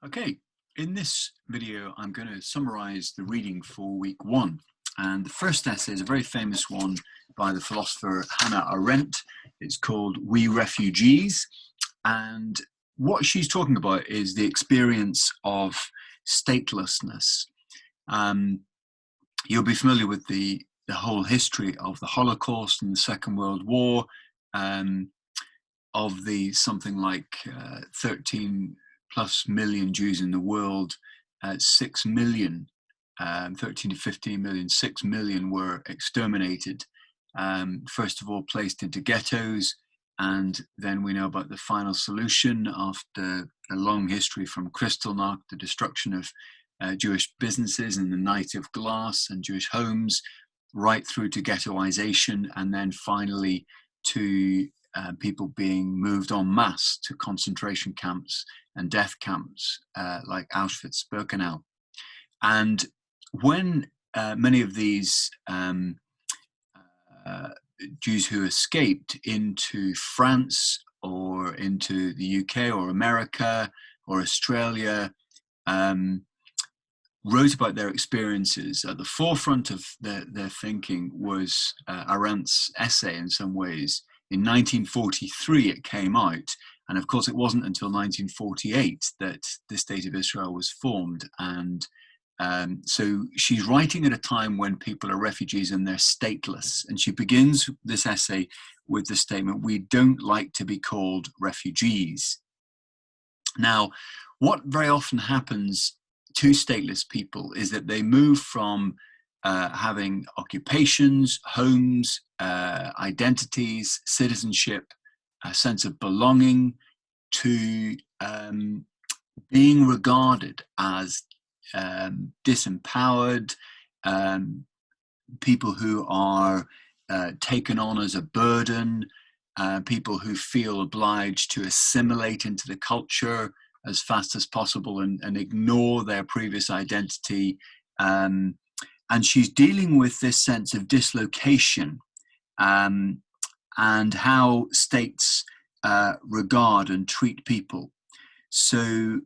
Okay, in this video, I'm going to summarize the reading for week one. And the first essay is a very famous one by the philosopher Hannah Arendt. It's called We Refugees. And what she's talking about is the experience of statelessness. You'll be familiar with the whole history of the Holocaust and the Second World War, of the something like 13 plus million Jews in the world, 6 million, 13 to 15 million, 6 million were exterminated. First of all, placed into ghettos, and then we know about the final solution after a long history from Kristallnacht, the destruction of Jewish businesses and the Night of Glass and Jewish homes, right through to ghettoization, and then finally to people being moved en masse to concentration camps and death camps like Auschwitz, Birkenau. And when many of these Jews who escaped into France or into the UK or America or Australia wrote about their experiences, at the forefront of their thinking was Arendt's essay in some ways. In 1943 it came out, and of course it wasn't until 1948 that the State of Israel was formed. And so she's writing at a time when people are refugees and they're stateless. And she begins this essay with the statement, "We don't like to be called refugees." Now, what very often happens to stateless people is that they move from having occupations, homes, identities, citizenship, a sense of belonging, to being regarded as disempowered, people who are taken on as a burden, people who feel obliged to assimilate into the culture as fast as possible and ignore their previous identity. And she's dealing with this sense of dislocation and how states regard and treat people. So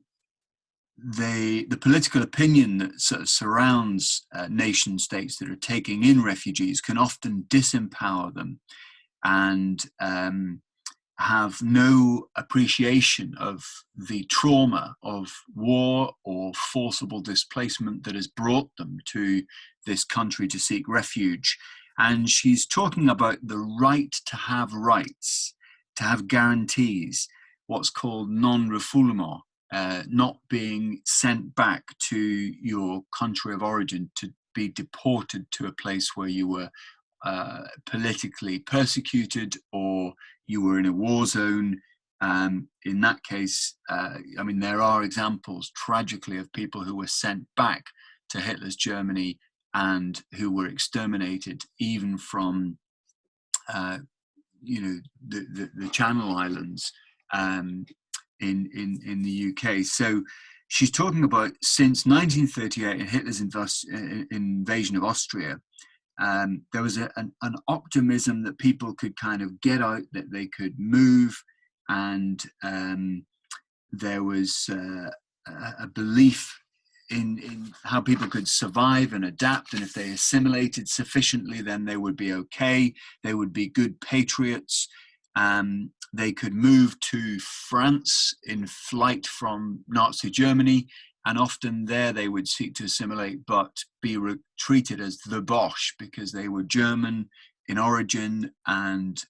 the political opinion that sort of surrounds nation states that are taking in refugees can often disempower them and have no appreciation of the trauma of war or forcible displacement that has brought them to this country to seek refuge. And she's talking about the right to have rights, to have guarantees, what's called non-refoulement, not being sent back to your country of origin to be deported to a place where you were politically persecuted or you were in a war zone. In that case, I mean, there are examples, tragically, of people who were sent back to Hitler's Germany and who were exterminated, even from, the Channel Islands in the UK. So she's talking about since 1938 and Hitler's invasion of Austria, there was an optimism that people could kind of get out, that they could move, and there was a belief in how people could survive and adapt, and if they assimilated sufficiently, then they would be okay. They would be good patriots. They could move to France in flight from Nazi Germany, and often there they would seek to assimilate, but be treated as the Bosch because they were German in origin, and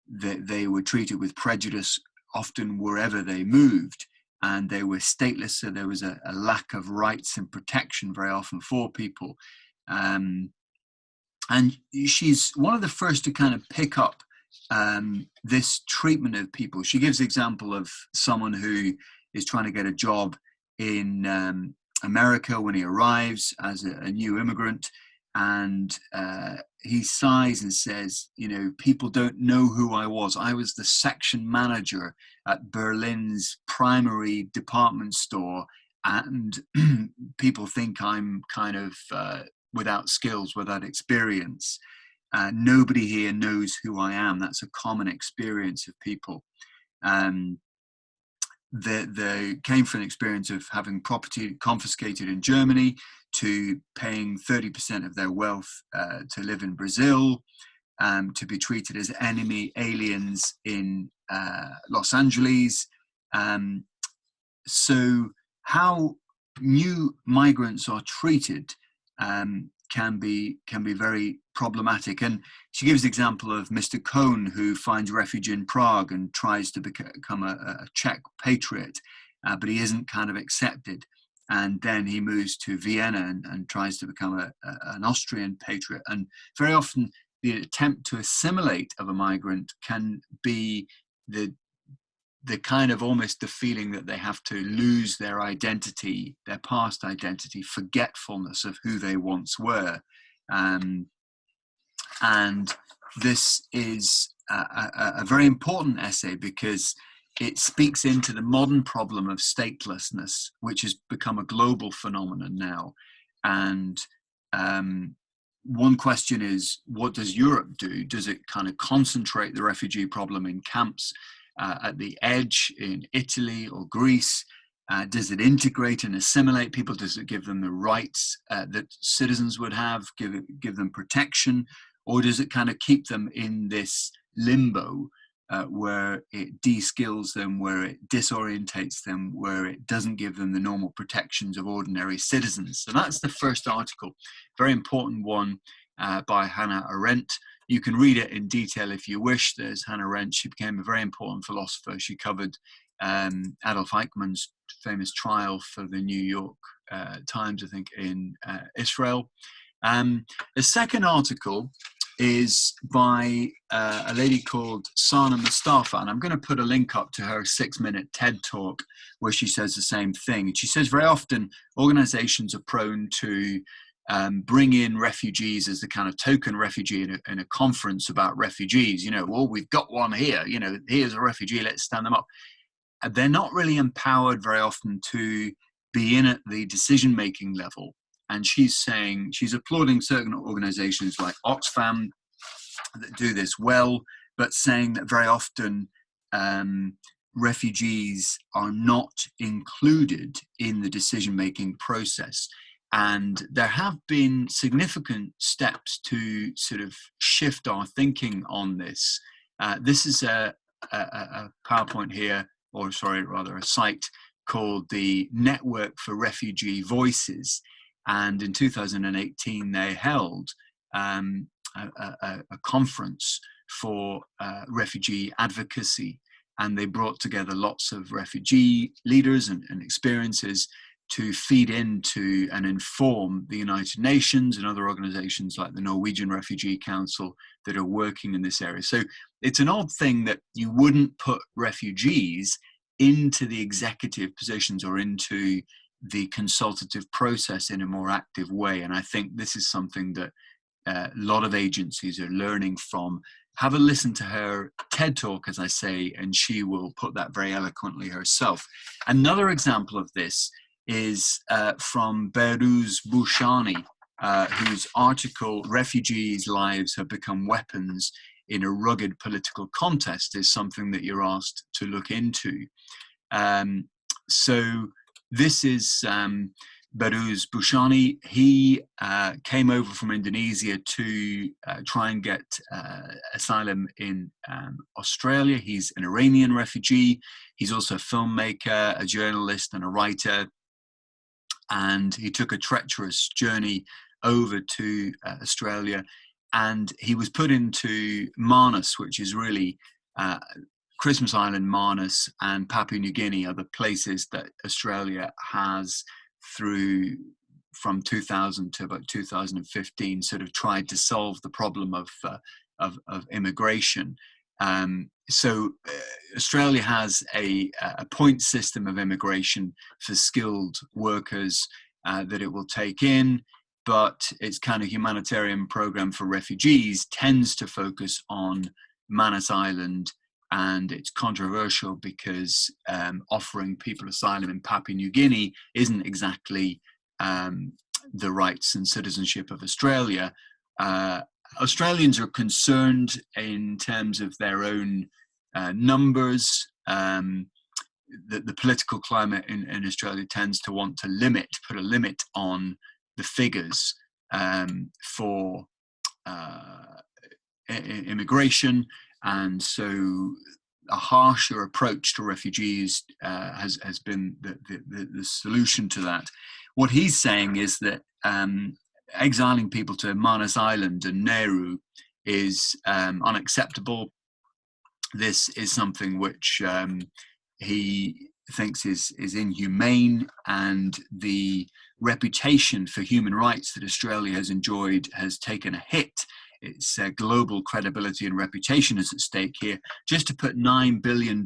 they were treated with prejudice often wherever they moved, and they were stateless, so there was a lack of rights and protection very often for people. And she's one of the first to kind of pick up this treatment of people. She gives the example of someone who is trying to get a job in America when he arrives as a new immigrant, and he sighs and says, people don't know who I was. I was the section manager at Berlin's primary department store, and people think I'm kind of without skills, without experience. Nobody here knows who I am. That's a common experience of people. they came from an experience of having property confiscated in Germany to paying 30% of their wealth to live in Brazil, to be treated as enemy aliens in Los Angeles. So how new migrants are treated can be very problematic. And she gives the example of Mr. Cohn, who finds refuge in Prague and tries to become a Czech patriot, but he isn't kind of accepted. And then he moves to Vienna and tries to become an Austrian patriot. And very often the attempt to assimilate of a migrant can be the kind of almost the feeling that they have to lose their identity, their past identity, forgetfulness of who they once were. And this is a very important essay because it speaks into the modern problem of statelessness, which has become a global phenomenon now. And one question is, what does Europe do? Does it kind of concentrate the refugee problem in camps at the edge in Italy or Greece? Does it integrate and assimilate people? Does it give them the rights that citizens would have, give them protection? Or does it kind of keep them in this limbo where it de-skills them, where it disorientates them, where it doesn't give them the normal protections of ordinary citizens? So that's the first article, very important one by Hannah Arendt. You can read it in detail if you wish. There's Hannah Arendt. She became a very important philosopher. She covered Adolf Eichmann's famous trial for the New York Times, I think, in Israel. The second article is by a lady called Sana Mustafa, and I'm going to put a link up to her 6-minute TED talk where she says the same thing. And she says very often organizations are prone to bring in refugees as the kind of token refugee in a conference about refugees. You know, well, we've got one here, you know, here's a refugee, let's stand them up. And they're not really empowered very often to be in at the decision-making level. And she's saying, she's applauding certain organizations like Oxfam that do this well, but saying that very often refugees are not included in the decision-making process. And there have been significant steps to sort of shift our thinking on this. This is a PowerPoint here, or sorry, rather a site called the Network for Refugee Voices. And in 2018, they held a conference for refugee advocacy. And they brought together lots of refugee leaders and experiences to feed into and inform the United Nations and other organizations like the Norwegian Refugee Council that are working in this area. So it's an odd thing that you wouldn't put refugees into the executive positions or into the consultative process in a more active way. And I think this is something that a lot of agencies are learning from. Have a listen to her TED talk, as I say, and she will put that very eloquently herself. Another example of this is from Behrouz Boushani, whose article, Refugees' Lives Have Become Weapons in a Rugged Political Contest, is something that you're asked to look into. So this is Behrouz Boushani. He came over from Indonesia to try and get asylum in Australia. He's an Iranian refugee. He's also a filmmaker, a journalist, and a writer. And he took a treacherous journey over to Australia, and he was put into Manus, which is really Christmas Island, Manus, and Papua New Guinea are the places that Australia has from 2000 to about 2015 sort of tried to solve the problem of immigration. So Australia has a point system of immigration for skilled workers that it will take in, but its kind of humanitarian program for refugees tends to focus on Manus Island. And it's controversial because offering people asylum in Papua New Guinea isn't exactly the rights and citizenship of Australia. Australians are concerned in terms of their own numbers. the political climate in Australia tends to want to put a limit on the figures for immigration, and so a harsher approach to refugees has been the solution to that. What he's saying is that exiling people to Manus Island and Nauru is unacceptable. This is something which he thinks is inhumane, and the reputation for human rights that Australia has enjoyed has taken a hit. Its global credibility and reputation is at stake here. Just to put $9 billion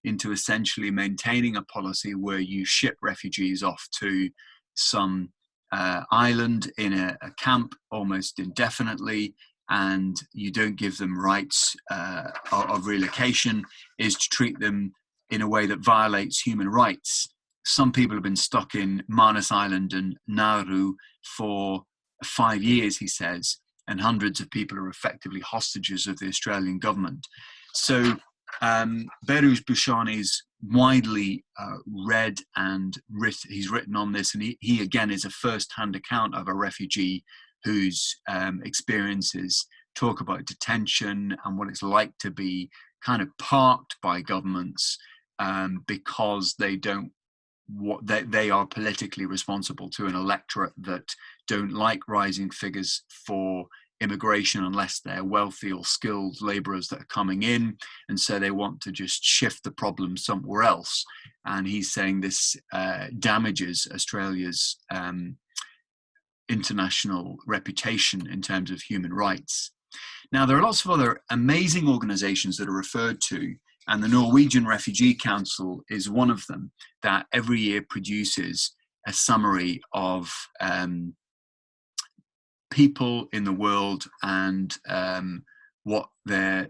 into essentially maintaining a policy where you ship refugees off to some island in a camp almost indefinitely, and you don't give them rights of relocation, is to treat them in a way that violates human rights. Some people have been stuck in Manus Island and Nauru for 5 years, he says, and hundreds of people are effectively hostages of the Australian government. So Behrouz Boochani is widely read and he's written on this, and he again is a first-hand account of a refugee whose experiences talk about detention and what it's like to be kind of parked by governments because they are politically responsible to an electorate that don't like rising figures for immigration unless they're wealthy or skilled labourers that are coming in, and so they want to just shift the problem somewhere else. And he's saying this damages Australia's international reputation in terms of human rights. Now, there are lots of other amazing organisations that are referred to, and the Norwegian Refugee Council is one of them, that every year produces a summary of people in the world and what where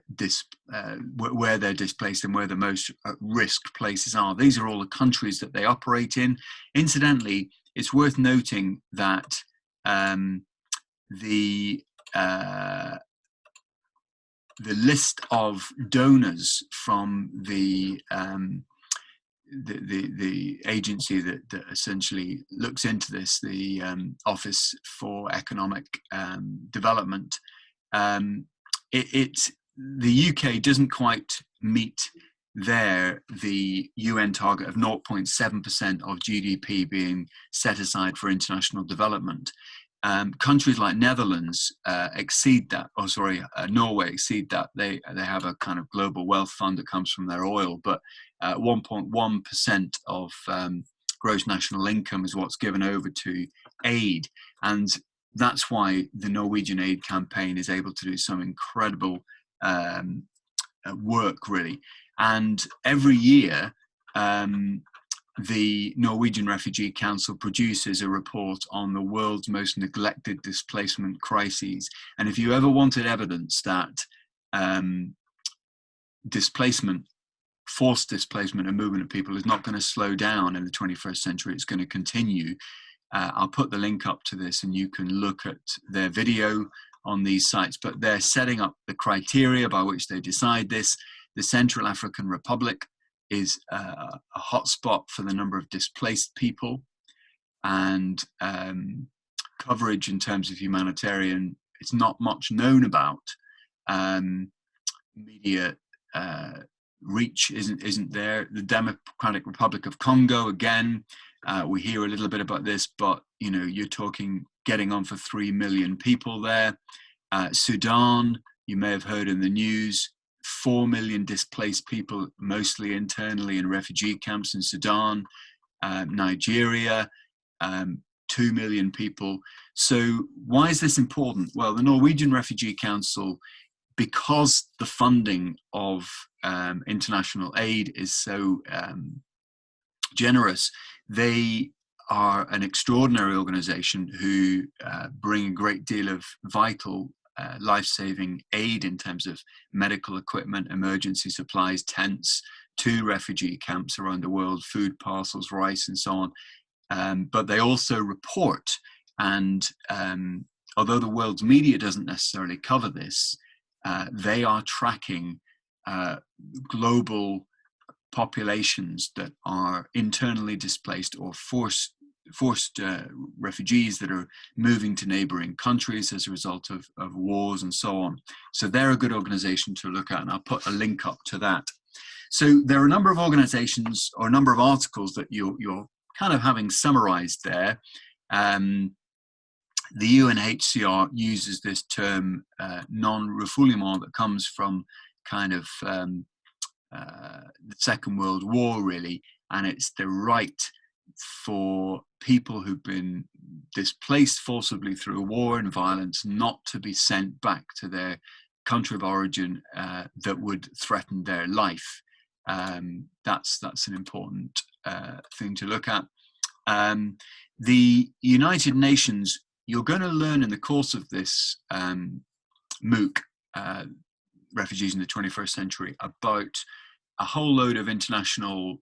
they're displaced and where the most risk places are. These are all the countries that they operate in. Incidentally, it's worth noting that the list of donors from the agency that essentially looks into this, the Office for Economic Development, the UK doesn't quite meet the UN target of 0.7% of GDP being set aside for international development. Countries like Netherlands exceed that. Norway exceed that. They have a kind of global wealth fund that comes from their oil, but 1.1% of gross national income is what's given over to aid, and that's why the Norwegian aid campaign is able to do some incredible work, really. And every year, the Norwegian Refugee Council produces a report on the world's most neglected displacement crises. And if you ever wanted evidence that forced displacement and movement of people is not going to slow down in the 21st century, it's going to continue, I'll put the link up to this and you can look at their video on these sites. But they're setting up the criteria by which they decide this. The Central African Republic is a hotspot for the number of displaced people, and coverage in terms of humanitarian, it's not much known about. Media reach isn't there. The Democratic Republic of Congo, again, we hear a little bit about this, but you're talking getting on for 3 million people there. Sudan, you may have heard in the news, 4 million displaced people, mostly internally in refugee camps in Sudan. Nigeria, 2 million people. So why is this important? Well, the Norwegian Refugee Council, because the funding of international aid is so generous, they are an extraordinary organization who bring a great deal of vital life-saving aid in terms of medical equipment, emergency supplies, tents to refugee camps around the world, food parcels, rice, and so on. But they also report, and although the world's media doesn't necessarily cover this, they are tracking global populations that are internally displaced or forced refugees that are moving to neighboring countries as a result of wars and so on. So they're a good organization to look at, and I'll put a link up to that. So there are a number of organizations or a number of articles that you're kind of having summarized there. The UNHCR uses this term non-refoulement that comes from kind of the Second World War, really, and it's the right for people who've been displaced forcibly through war and violence not to be sent back to their country of origin that would threaten their life. That's an important thing to look at. The United Nations, you're going to learn in the course of this MOOC, Refugees in the 21st Century, about a whole load of international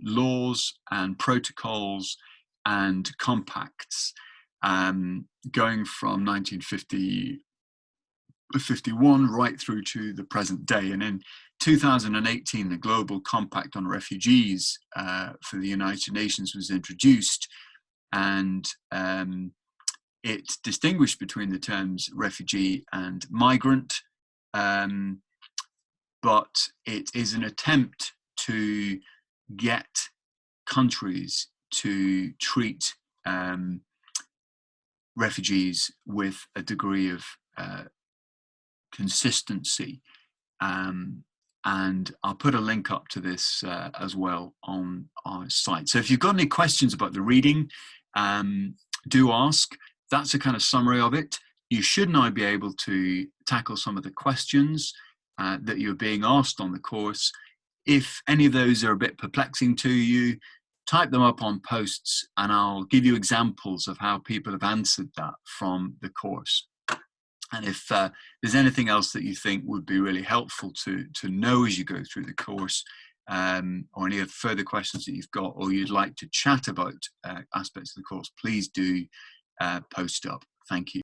laws and protocols and compacts going from 1951 right through to the present day. And in 2018, the Global Compact on Refugees for the United Nations was introduced, and it distinguished between the terms refugee and migrant, but it is an attempt to get countries to treat refugees with a degree of consistency. And I'll put a link up to this as well on our site. So if you've got any questions about the reading, do ask. That's a kind of summary of it. You should now be able to tackle some of the questions that you're being asked on the course. If any of those are a bit perplexing to you, type them up on posts and I'll give you examples of how people have answered that from the course. And if there's anything else that you think would be really helpful to know as you go through the course, or any further questions that you've got, or you'd like to chat about aspects of the course, please do post up. Thank you.